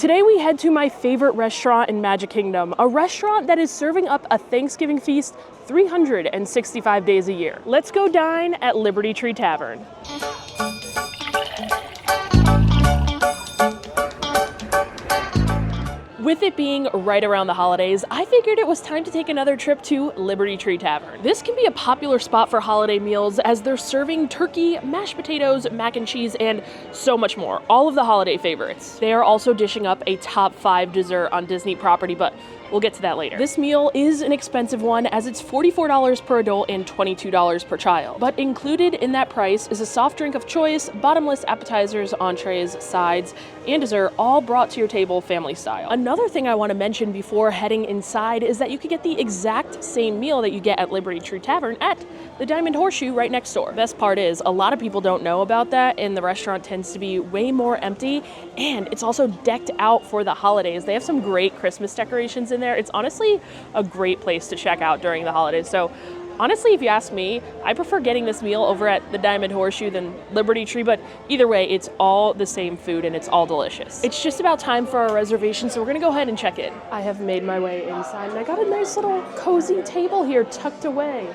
Today we head to my favorite restaurant in Magic Kingdom, a restaurant that is serving up a Thanksgiving feast 365 days a year. Let's go dine at Liberty Tree Tavern. With it being right around the holidays, I figured it was time to take another trip to Liberty Tree Tavern. This can be a popular spot for holiday meals as they're serving turkey, mashed potatoes, mac and cheese, and so much more. All of the holiday favorites. They are also dishing up a top 5 dessert on Disney property, but we'll get to that later. This meal is an expensive one as it's $44 per adult and $22 per child. But included in that price is a soft drink of choice, bottomless appetizers, entrees, sides, and dessert, all brought to your table family style. Another thing I want to mention before heading inside is that you could get the exact same meal that you get at Liberty Tree Tavern at the Diamond Horseshoe right next door. Best part is, a lot of people don't know about that, and the restaurant tends to be way more empty, and it's also decked out for the holidays. They have some great Christmas decorations in there. It's honestly a great place to check out during the holidays. So honestly, if you ask me, I prefer getting this meal over at the Diamond Horseshoe than Liberty Tree, but either way, it's all the same food and it's all delicious. It's just about time for our reservation, so we're gonna go ahead and check in. I have made my way inside and I got a nice little cozy table here tucked away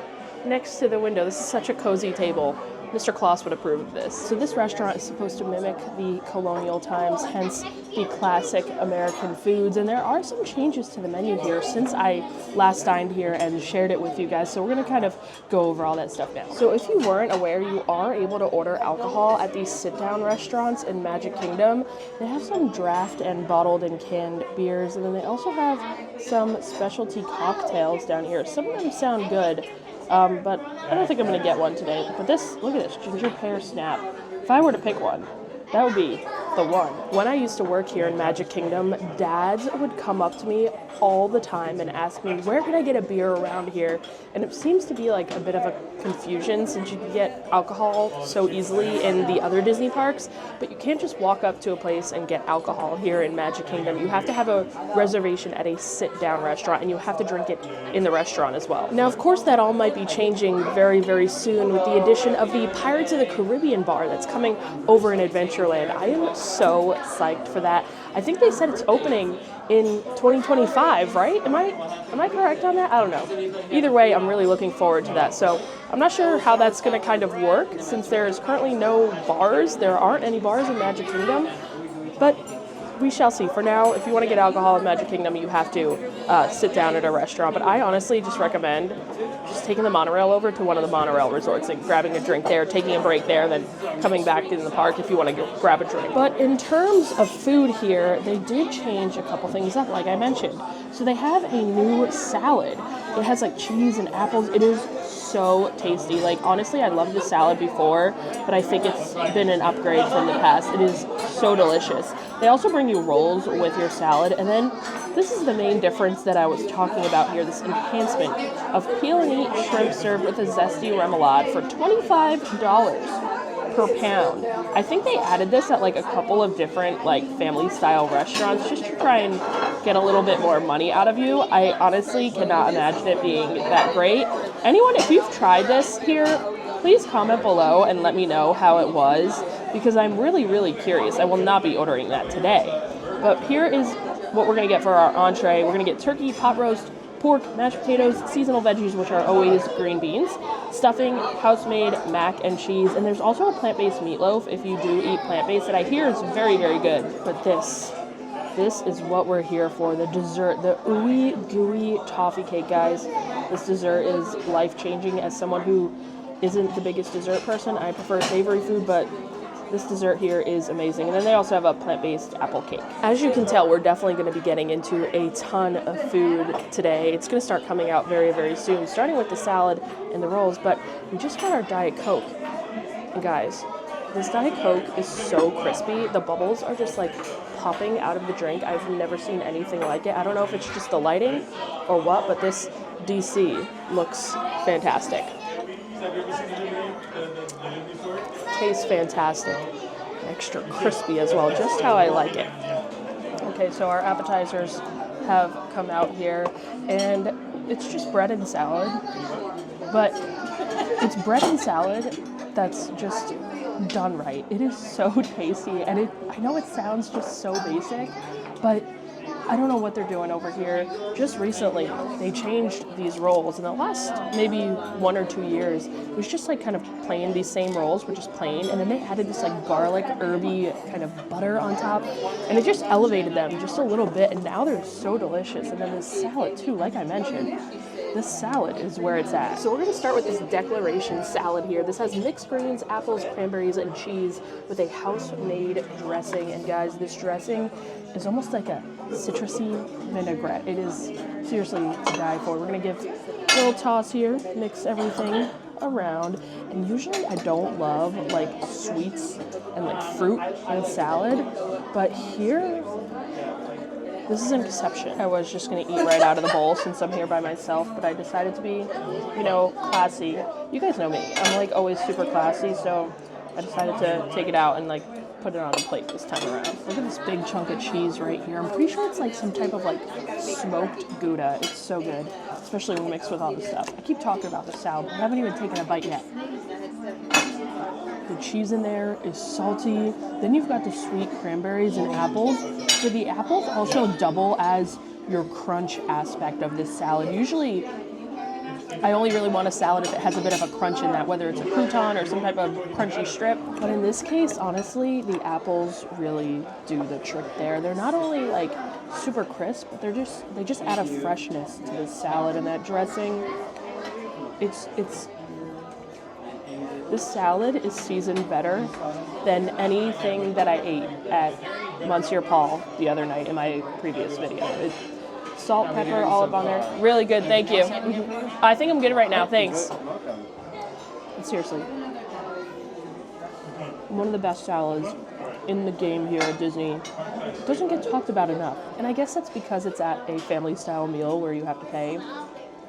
next to the window. This is such a cozy table. Mr. Claus would approve of this. So this restaurant is supposed to mimic the colonial times, hence the classic American foods. And there are some changes to the menu here since I last dined here and shared it with you guys. So we're gonna kind of go over all that stuff now. So if you weren't aware, you are able to order alcohol at these sit-down restaurants in Magic Kingdom. They have some draft and bottled and canned beers. And then they also have some specialty cocktails down here. Some of them sound good. But I don't think I'm going to get one today. But this, look at this, ginger pear snap. If I were to pick one, that would be the one. When I used to work here in Magic Kingdom, dads would come up to me all the time and ask me, where can I get a beer around here? And it seems to be like a bit of a confusion since you can get alcohol so easily in the other Disney parks, but you can't just walk up to a place and get alcohol here in Magic Kingdom. You have to have a reservation at a sit-down restaurant, and you have to drink it in the restaurant as well. Now, of course, that all might be changing very, very soon with the addition of the Pirates of the Caribbean bar that's coming over in Adventureland. I am so psyched for that. I think they said it's opening in 2025, right? Am I correct on that? I don't know. Either way, I'm really looking forward to that. So I'm not sure how that's going to kind of work since there is currently no bars. There aren't any bars in Magic Kingdom, but we shall see. For now, if you want to get alcohol in Magic Kingdom, you have to sit down at a restaurant. But I honestly just recommend just taking the monorail over to one of the monorail resorts and grabbing a drink there, taking a break there, and then coming back in the park if you want to grab a drink. But in terms of food here, they did change a couple things up, like I mentioned. So they have a new salad. It has like cheese and apples. It is so tasty. Like, honestly, I loved the salad before, but I think it's been an upgrade from the past. It is so delicious. They also bring you rolls with your salad, and then this is the main difference that I was talking about here, this enhancement of peel and eat shrimp served with a zesty remoulade for $25 per pound. I think they added this at like a couple of different like family style restaurants just to try and get a little bit more money out of you. I honestly cannot imagine it being that great. Anyone, if you've tried this here, please comment below and let me know how it was, because I'm really, really curious. I will not be ordering that today. But here is what we're going to get for our entree. We're going to get turkey, pot roast, pork, mashed potatoes, seasonal veggies, which are always green beans, stuffing, house-made mac and cheese, and there's also a plant-based meatloaf if you do eat plant-based that I hear is very, very good. But this is what we're here for, the dessert, the Ooey Gooey toffee cake, guys. This dessert is life-changing. As someone who isn't the biggest dessert person, I prefer savory food, but this dessert here is amazing. And then they also have a plant-based apple cake. As you can tell, we're definitely going to be getting into a ton of food today. It's going to start coming out very, very soon, starting with the salad and the rolls. But we just got our Diet Coke. And guys, this Diet Coke is so crispy. The bubbles are just like popping out of the drink. I've never seen anything like it. I don't know if it's just the lighting or what, but this DC looks fantastic. Tastes fantastic. Extra crispy as well, just how I like it. Okay, so our appetizers have come out here, and it's just bread and salad, but it's bread and salad that's just done right. It is so tasty, and I know it sounds just so basic, But I don't know what they're doing over here. Just recently, they changed these rolls. In the last maybe 1 or 2 years, it was just like kind of plain, these same rolls were just plain, and then they added this like garlic, herby kind of butter on top, and it just elevated them just a little bit, and now they're so delicious. And then this salad too, like I mentioned, this salad is where it's at. So we're gonna start with this declaration salad here. This has mixed greens, apples, cranberries, and cheese with a house-made dressing. And guys, this dressing is almost like a citrusy vinaigrette. It is seriously to die for. We're gonna give a little toss here, mix everything around. And usually I don't love like sweets and like fruit in salad, but here, this is an exception. I was just gonna eat right out of the bowl since I'm here by myself, but I decided to be, you know, classy. You guys know me. I'm like always super classy, so I decided to take it out and like put it on a plate this time around. Look at this big chunk of cheese right here. I'm pretty sure it's like some type of like smoked Gouda. It's so good, especially when mixed with all this stuff. I keep talking about the salad, but I haven't even taken a bite yet. The cheese in there is salty. Then you've got the sweet cranberries and apples. So the apples also double as your crunch aspect of this salad. Usually, I only really want a salad if it has a bit of a crunch in that, whether it's a crouton or some type of crunchy strip. But in this case, honestly, the apples really do the trick there. They're not only like super crisp, but they just add a freshness to this salad, and that dressing. This salad is seasoned better than anything that I ate at Monsieur Paul the other night in my previous video. Salt, pepper, olive on there. Really good, thank you. I think I'm good right now, thanks. Seriously. One of the best salads in the game here at Disney. Doesn't get talked about enough. And I guess that's because it's at a family style meal where you have to pay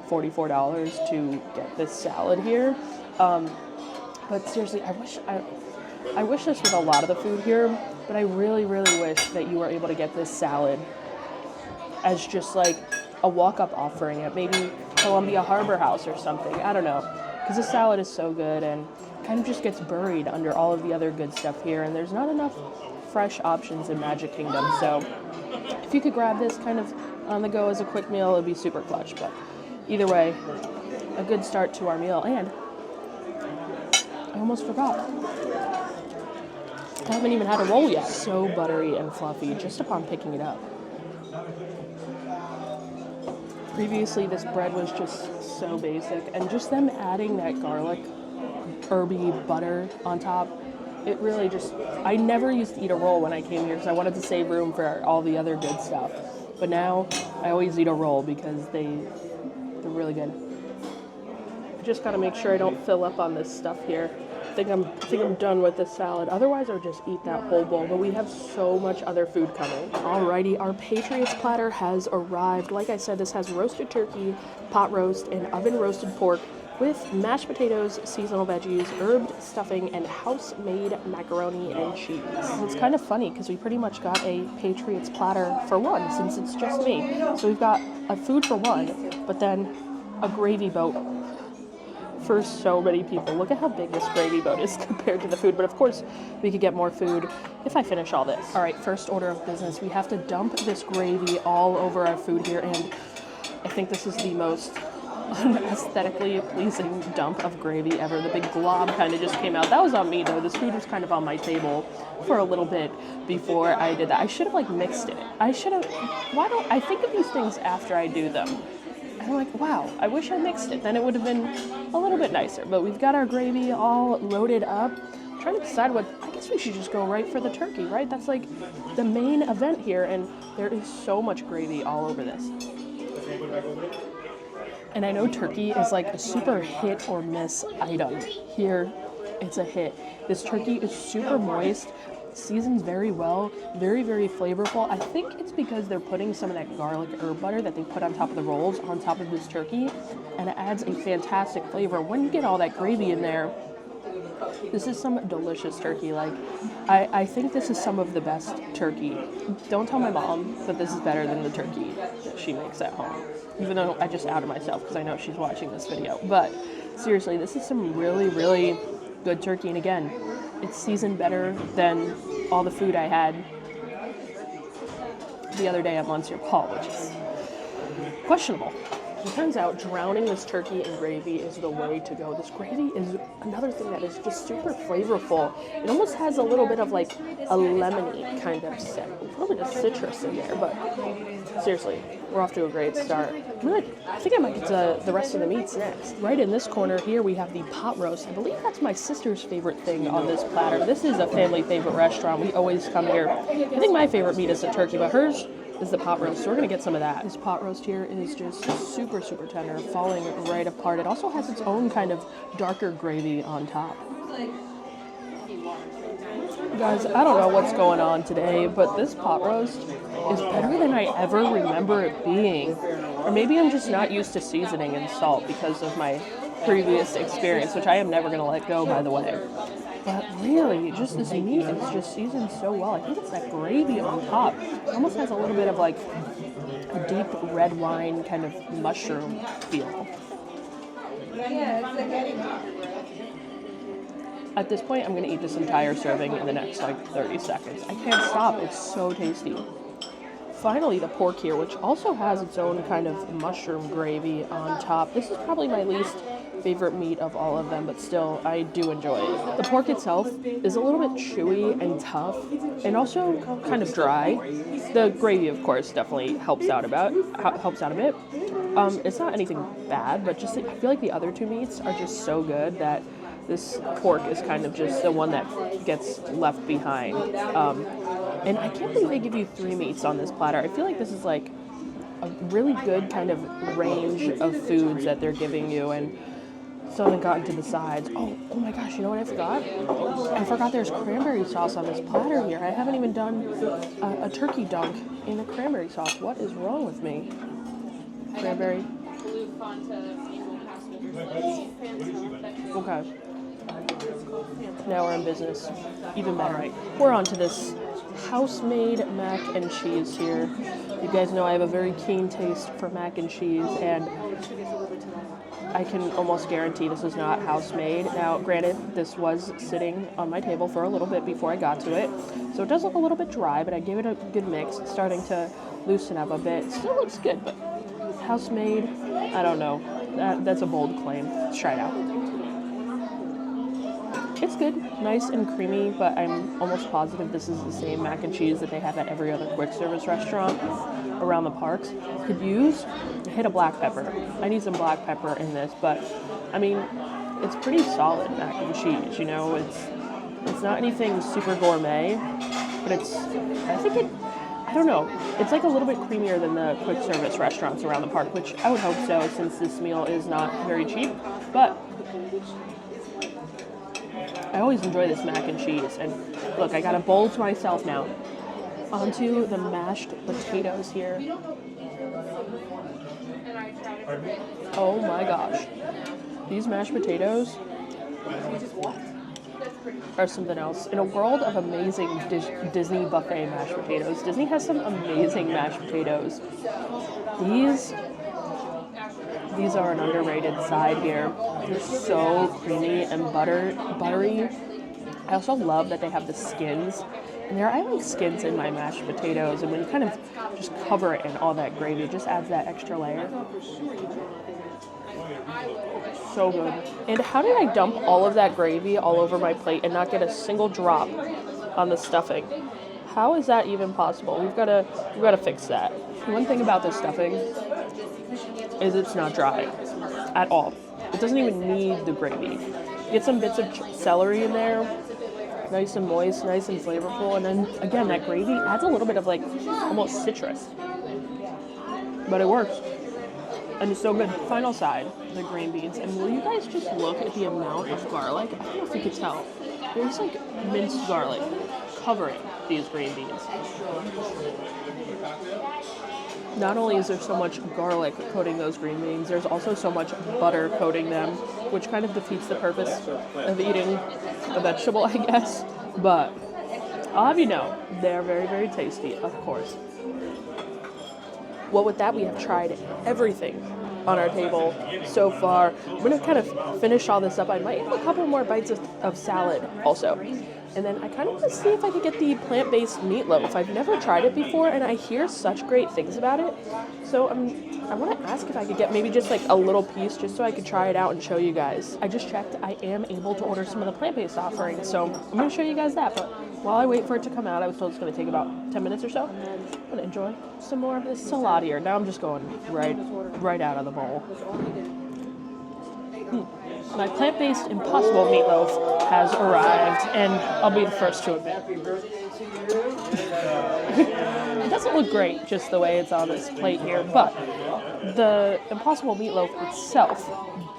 $44 to get this salad here. But seriously, I wish this with a lot of the food here, but I really, really wish that you were able to get this salad as just like a walk-up offering at maybe Columbia Harbor House or something. I don't know, because this salad is so good and kind of just gets buried under all of the other good stuff here, and there's not enough fresh options in Magic Kingdom. So if you could grab this kind of on the go as a quick meal, it'd be super clutch. But either way, a good start to our meal. And I almost forgot, I haven't even had a roll yet. So buttery and fluffy just upon picking it up. Previously, this bread was just so basic, and just them adding that garlic, herby butter on top, it really just, I never used to eat a roll when I came here because I wanted to save room for all the other good stuff. But now, I always eat a roll because they're really good. I just gotta make sure I don't fill up on this stuff here. I think I'm done with this salad. Otherwise, I would just eat that whole bowl. But we have so much other food coming. Alrighty, our Patriot's platter has arrived. Like I said, this has roasted turkey, pot roast, and oven roasted pork with mashed potatoes, seasonal veggies, herbed stuffing, and house-made macaroni and cheese. And it's kind of funny because we pretty much got a Patriot's platter for one since it's just me. So we've got a food for one, but then a gravy boat for so many people. Look at how big this gravy boat is compared to the food, but of course we could get more food if I finish all this. All right, first order of business, we have to dump this gravy all over our food here, and I think this is the most aesthetically pleasing dump of gravy ever. The big glob kind of just came out. That was on me though. This food was kind of on my table for a little bit before I did that. I should have like mixed it. Why don't I think of these things after I do them? I'm like, wow, I wish I mixed it. Then it would have been a little bit nicer. But we've got our gravy all loaded up. I'm trying to decide I guess we should just go right for the turkey, right? That's like the main event here, and there is so much gravy all over this. And I know turkey is like a super hit or miss item. Here, it's a hit. This turkey is super moist, seasons very well, very, very flavorful. I think it's because they're putting some of that garlic herb butter that they put on top of the rolls on top of this turkey, and it adds a fantastic flavor. When you get all that gravy in there, this is some delicious turkey. Like, I think this is some of the best turkey. Don't tell my mom that this is better than the turkey that she makes at home, even though I just outed myself because I know she's watching this video. But seriously, this is some really, really good turkey. And again, it's seasoned better than all the food I had the other day at Monsieur Paul, which is questionable. It turns out drowning this turkey in gravy is the way to go. This gravy is another thing that is just super flavorful. It almost has a little bit of like a lemony kind of scent. A little bit of citrus in there, but seriously, we're off to a great start. I think I might get to the rest of the meats next. Right in this corner here, we have the pot roast. I believe that's my sister's favorite thing on this platter. This is a family favorite restaurant. We always come here. I think my favorite meat is the turkey, but hers is the pot roast, so we're gonna get some of that. This pot roast here is just super, super tender, falling right apart. It also has its own kind of darker gravy on top. Guys, I don't know what's going on today, but this pot roast is better than I ever remember it being. Or maybe I'm just not used to seasoning and salt because of my previous experience, which I am never gonna let go, by the way. But really, just this meat is just seasoned so well. I think it's that gravy on top. It almost has a little bit of like a deep red wine kind of mushroom feel. At this point, I'm going to eat this entire serving in the next like 30 seconds. I can't stop. It's so tasty. Finally, the pork here, which also has its own kind of mushroom gravy on top. This is probably my least favorite meat of all of them, but still, I do enjoy it. The pork itself is a little bit chewy and tough, and also kind of dry. The gravy, of course, definitely helps out a bit. It's not anything bad, but just I feel like the other two meats are just so good that this pork is kind of just the one that gets left behind. And I can't believe they give you 3 meats on this platter. I feel like this is like a really good kind of range of foods that they're giving you, and still haven't gotten to the sides. Oh my gosh, you know what I forgot? I forgot there's cranberry sauce on this platter here. I haven't even done a turkey dunk in a cranberry sauce. What is wrong with me? Cranberry. Okay. Now we're in business. Even better. Right. We're on to this house-made mac and cheese here. You guys know I have a very keen taste for mac and cheese, and I can almost guarantee this is not house-made. Now, granted, this was sitting on my table for a little bit before I got to it, so it does look a little bit dry, but I gave it a good mix. It's starting to loosen up a bit. Still looks good, but house-made, I don't know. That's a bold claim. Let's try it out. It's good, nice and creamy, but I'm almost positive this is the same mac and cheese that they have at every other quick service restaurant around the parks. Could use a hit of black pepper. I need some black pepper in this, but I mean, it's pretty solid mac and cheese, you know? It's not anything super gourmet, but I don't know. It's like a little bit creamier than the quick service restaurants around the park, which I would hope so since this meal is not very cheap, but I always enjoy this mac and cheese. And look, I got a bowl to myself now. Onto the mashed potatoes here. Oh my gosh. These mashed potatoes are something else. In a world of amazing Disney buffet mashed potatoes, Disney has some amazing mashed potatoes. These are an underrated side here. They're so creamy and buttery. I also love that they have the skins. And I like skins in my mashed potatoes, and when you kind of just cover it in all that gravy, it just adds that extra layer. So good. And how did I dump all of that gravy all over my plate and not get a single drop on the stuffing? How is that even possible? We've got to fix that. One thing about this stuffing is it's not dry at all. It doesn't even need the gravy. Get some bits of celery in there, nice and moist, nice and flavorful, and then again that gravy adds a little bit of like almost citrus, but it works and it's so good. Final side, the green beans, and will you guys just look at the amount of garlic? I don't know if you could tell. There's like minced garlic covering these green beans. Not only is there so much garlic coating those green beans, there's also so much butter coating them, which kind of defeats the purpose of eating a vegetable, I guess. But I'll have you know, they're very, very tasty, of course. Well, with that, we have tried everything on our table so far. I'm going to kind of finish all this up. I might have a couple more bites of salad also. And then I kind of want to see if I could get the plant-based meatloaf. I've never tried it before, and I hear such great things about it. So I want to ask if I could get maybe just like a little piece just so I could try it out and show you guys. I just checked. I am able to order some of the plant-based offerings, so I'm going to show you guys that. But while I wait for it to come out, I was told it's going to take about 10 minutes or so. I'm going to enjoy some more of this salad here. Now I'm just going right out of the bowl. My plant-based Impossible meatloaf has arrived, and I'll be the first to admit. It doesn't look great just the way it's on this plate here, but the Impossible meatloaf itself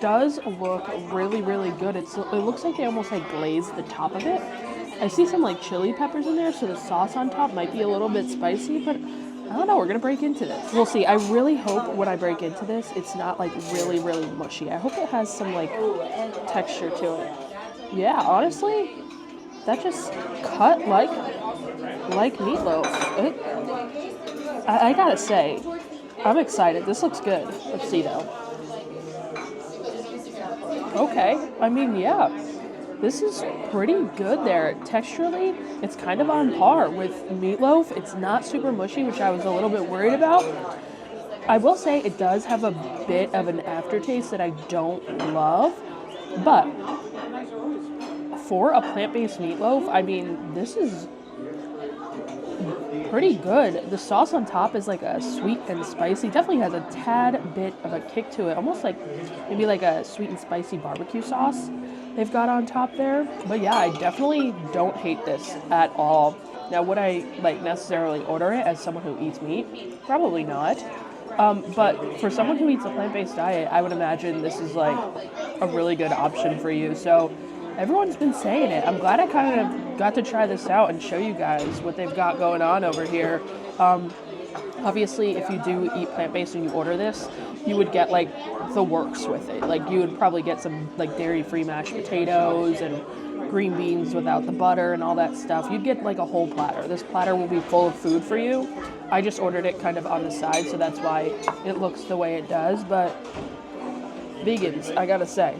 does look really, really good. It looks like they almost like glazed the top of it. I see some like chili peppers in there, so the sauce on top might be a little bit spicy, but I don't know, we're gonna break into this. We'll see. I really hope when I break into this, it's not like really, really mushy. I hope it has some like texture to it. Yeah, honestly, that just cut like meatloaf. I gotta say, I'm excited. This looks good. Let's see though. Okay, I mean, yeah. This is pretty good there. Texturally, it's kind of on par with meatloaf. It's not super mushy, which I was a little bit worried about. I will say it does have a bit of an aftertaste that I don't love, but for a plant-based meatloaf, I mean, this is pretty good. The sauce on top is like a sweet and spicy. Definitely has a tad bit of a kick to it, almost like maybe like a sweet and spicy barbecue sauce they've got on top there. But yeah, I definitely don't hate this at all. Now, would I like necessarily order it as someone who eats meat? Probably not. But for someone who eats a plant-based diet, I would imagine this is like a really good option for you. So everyone's been saying it. I'm glad I kind of got to try this out and show you guys what they've got going on over here. Obviously, if you do eat plant-based and you order this, you would get like the works with it. Like you would probably get some like dairy-free mashed potatoes and green beans without the butter and all that stuff. You'd get like a whole platter. This platter will be full of food for you. I just ordered it kind of on the side, so that's why it looks the way it does. But vegans, I gotta say,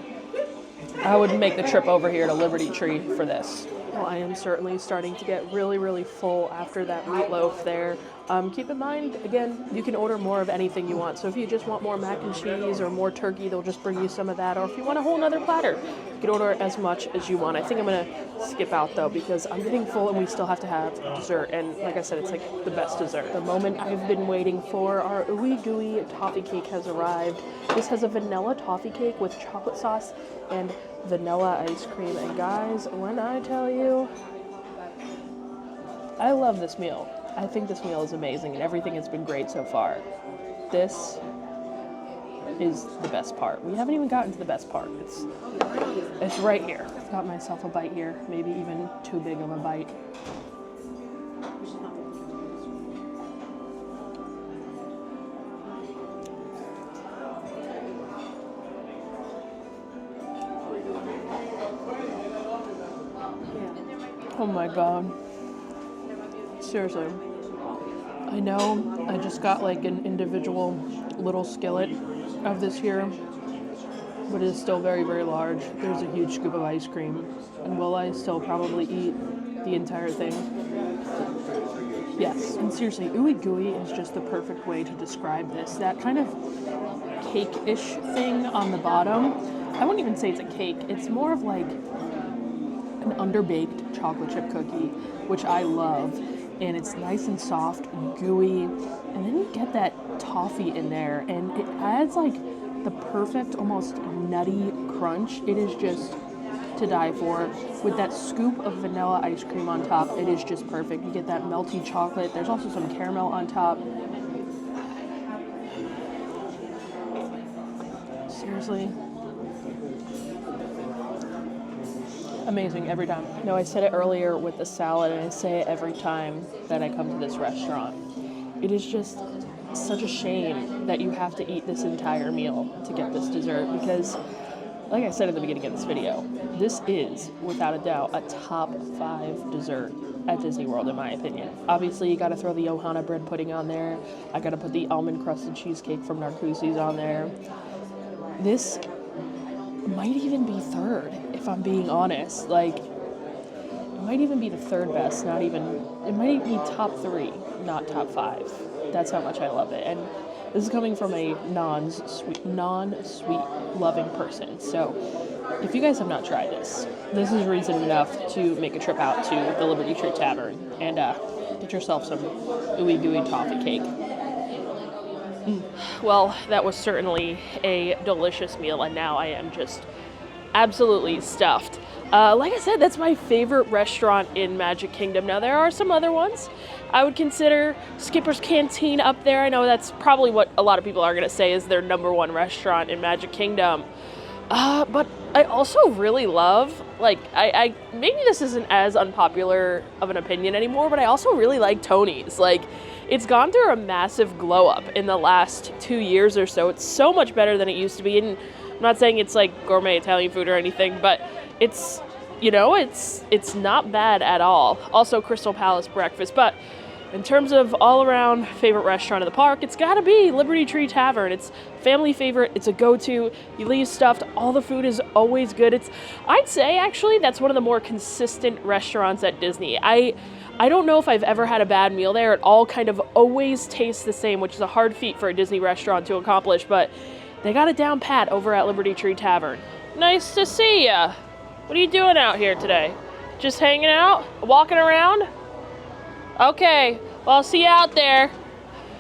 I would make the trip over here to Liberty Tree for this. Well, I am certainly starting to get really, really full after that meatloaf there. Keep in mind, again, you can order more of anything you want. So if you just want more mac and cheese or more turkey, they'll just bring you some of that. Or if you want a whole nother platter, you can order as much as you want. I think I'm going to skip out, though, because I'm getting full and we still have to have dessert. And like I said, it's like the best dessert. The moment I've been waiting for, our Ooey Gooey toffee cake has arrived. This has a vanilla toffee cake with chocolate sauce and vanilla ice cream. And guys, when I tell you, I love this meal. I think this meal is amazing and everything has been great so far. This is the best part. We haven't even gotten to the best part. It's right here. I've got myself a bite here, maybe even too big of a bite. Oh my God. Seriously. I know I just got like an individual little skillet of this here, but it is still very, very large. There's a huge scoop of ice cream. And will I still probably eat the entire thing? Yes. And seriously, Ooey Gooey is just the perfect way to describe this. That kind of cake-ish thing on the bottom. I wouldn't even say it's a cake. It's more of like an underbaked chocolate chip cookie, which I love. And it's nice and soft, gooey, and then you get that toffee in there, and it adds like the perfect, almost nutty crunch. It is just to die for. With that scoop of vanilla ice cream on top, it is just perfect. You get that melty chocolate. There's also some caramel on top. Seriously. Amazing every time. No, I said it earlier with the salad, and I say it every time that I come to this restaurant. It is just such a shame that you have to eat this entire meal to get this dessert because, like I said at the beginning of this video, this is, without a doubt, a top 5 dessert at Disney World, in my opinion. Obviously, you gotta throw the Ohana bread pudding on there. I gotta put the almond crusted cheesecake from Narcoossee's on there. This might even be third, if I'm being honest. Like, it might even be the third best, not even, it might be top 3, not top 5. That's how much I love it. And this is coming from a non-sweet loving person. So if you guys have not tried this, this is reason enough to make a trip out to the Liberty Tree Tavern and get yourself some Ooey Gooey Toffee cake. Well, that was certainly a delicious meal, and now I am just absolutely stuffed. Like I said, that's my favorite restaurant in Magic Kingdom. Now, there are some other ones. I would consider Skipper's Canteen up there. I know that's probably what a lot of people are going to say is their #1 restaurant in Magic Kingdom. But I also really love, like, I maybe this isn't as unpopular of an opinion anymore, but I also really like Tony's. Like, it's gone through a massive glow up in the last 2 years or so. It's so much better than it used to be. And I'm not saying it's like gourmet Italian food or anything, but it's, you know, it's not bad at all. Also Crystal Palace breakfast, but in terms of all-around favorite restaurant in the park, it's gotta be Liberty Tree Tavern. It's family favorite, it's a go-to, you leave stuffed, all the food is always good. I'd say, actually, that's one of the more consistent restaurants at Disney. I don't know if I've ever had a bad meal there. It all kind of always tastes the same, which is a hard feat for a Disney restaurant to accomplish, but they got it down pat over at Liberty Tree Tavern. Nice to see ya. What are you doing out here today? Just hanging out? Walking around? Okay, well, I'll see you out there.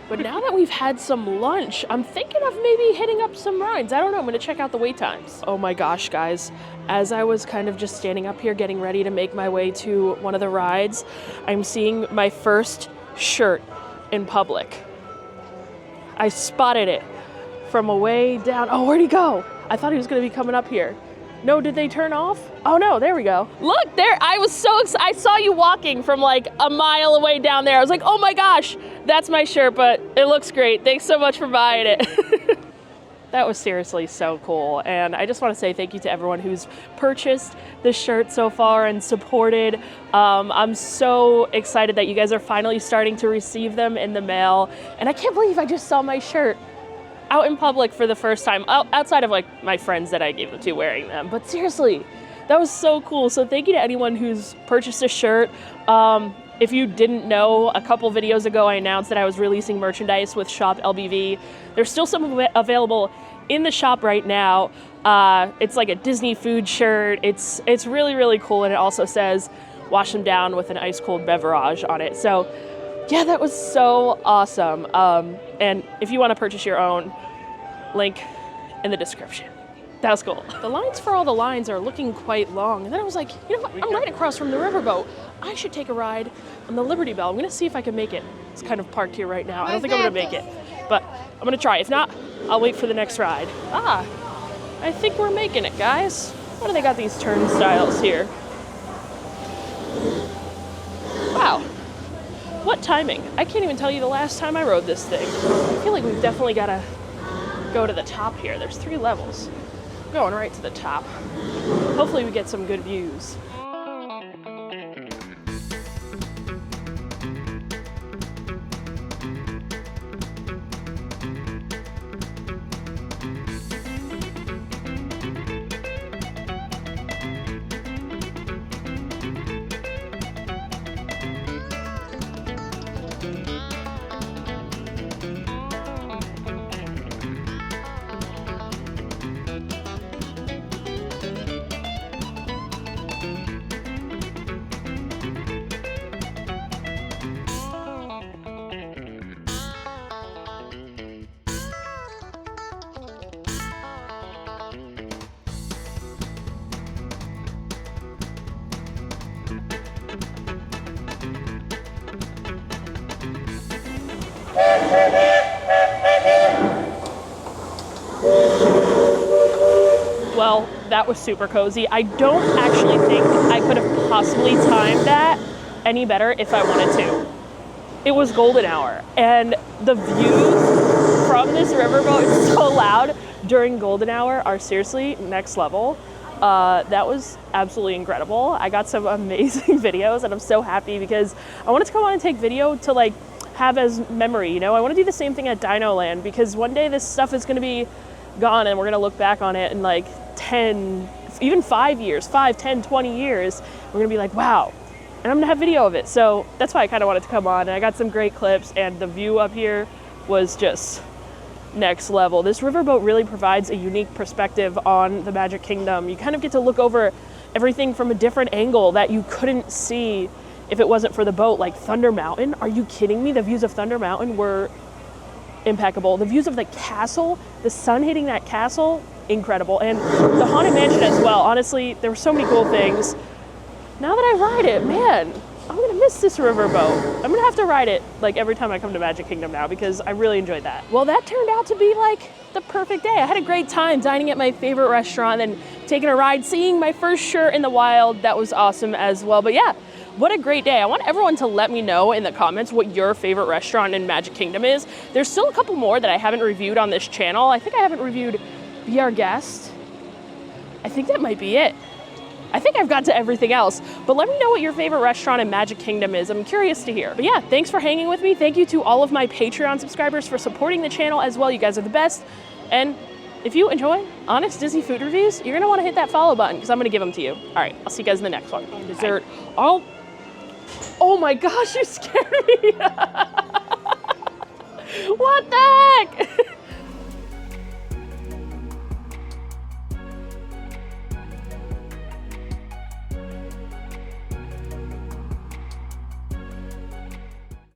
But now that we've had some lunch, I'm thinking of maybe hitting up some rides. I don't know, I'm gonna check out the wait times. Oh my gosh, guys. As I was kind of just standing up here getting ready to make my way to one of the rides, I'm seeing my first shirt in public. I spotted it from a way down. Oh, where'd he go? I thought he was gonna be coming up here. No, did they turn off? Oh no, there we go. Look, there, I was so excited. I saw you walking from like a mile away down there. I was like, oh my gosh, that's my shirt, but it looks great. Thanks so much for buying it. That was seriously so cool. And I just want to say thank you to everyone who's purchased this shirt so far and supported. I'm so excited that you guys are finally starting to receive them in the mail. And I can't believe I just saw my shirt out in public for the first time, outside of like my friends that I gave them to wearing them. But seriously, that was so cool. So thank you to anyone who's purchased a shirt. If you didn't know, a couple videos ago I announced that I was releasing merchandise with Shop LBV. There's still some available in the shop right now. It's like a Disney food shirt. It's really, really cool, and it also says, wash them down with an ice cold beverage on it. So yeah, that was so awesome. And if you want to purchase your own, link in the description. That was cool. The lines for all the lines are looking quite long. And then I was like, you know what? I'm right across from the riverboat. I should take a ride on the Liberty Bell. I'm going to see if I can make it. It's kind of parked here right now. I don't think I'm going to make it, but I'm going to try. If not, I'll wait for the next ride. I think we're making it, guys. Why do they got these turnstiles here? Wow. What timing? I can't even tell you the last time I rode this thing. I feel like we've definitely got to go to the top here. There's 3 levels. I'm going right to the top. Hopefully we get some good views. Well, that was super cozy. I don't actually think I could have possibly timed that any better if I wanted to. It was golden hour, and the views from this riverboat is so loud during golden hour are seriously next level. That was absolutely incredible. I got some amazing videos, and I'm so happy because I wanted to come on and take video to like have as memory, you know? I want to do the same thing at Dino Land because one day this stuff is going to be gone and we're going to look back on it in like 10, even 5 years, 5, 10, 20 years. We're going to be like, wow, and I'm gonna have video of it. So that's why I kind of wanted to come on, and I got some great clips, and the view up here was just next level. This riverboat really provides a unique perspective on the Magic Kingdom. You kind of get to look over everything from a different angle that you couldn't see if it wasn't for the boat, like Thunder Mountain. Are you kidding me? The views of Thunder Mountain were impeccable. The views of the castle, the sun hitting that castle, incredible. And the Haunted Mansion as well. Honestly, there were so many cool things. Now that I ride it, man, I'm gonna miss this riverboat. I'm gonna have to ride it like every time I come to Magic Kingdom now because I really enjoyed that. Well, that turned out to be like the perfect day. I had a great time dining at my favorite restaurant and taking a ride, seeing my first shirt in the wild. That was awesome as well. But yeah, what a great day. I want everyone to let me know in the comments what your favorite restaurant in Magic Kingdom is. There's still a couple more that I haven't reviewed on this channel. I think I haven't reviewed Be Our Guest. I think that might be it. I think I've got to everything else, but let me know what your favorite restaurant in Magic Kingdom is. I'm curious to hear. But yeah, thanks for hanging with me. Thank you to all of my Patreon subscribers for supporting the channel as well. You guys are the best. And if you enjoy honest Disney food reviews, you're gonna wanna hit that follow button because I'm gonna give them to you. All right, I'll see you guys in the next one. Dessert. Oh my gosh, you scared me.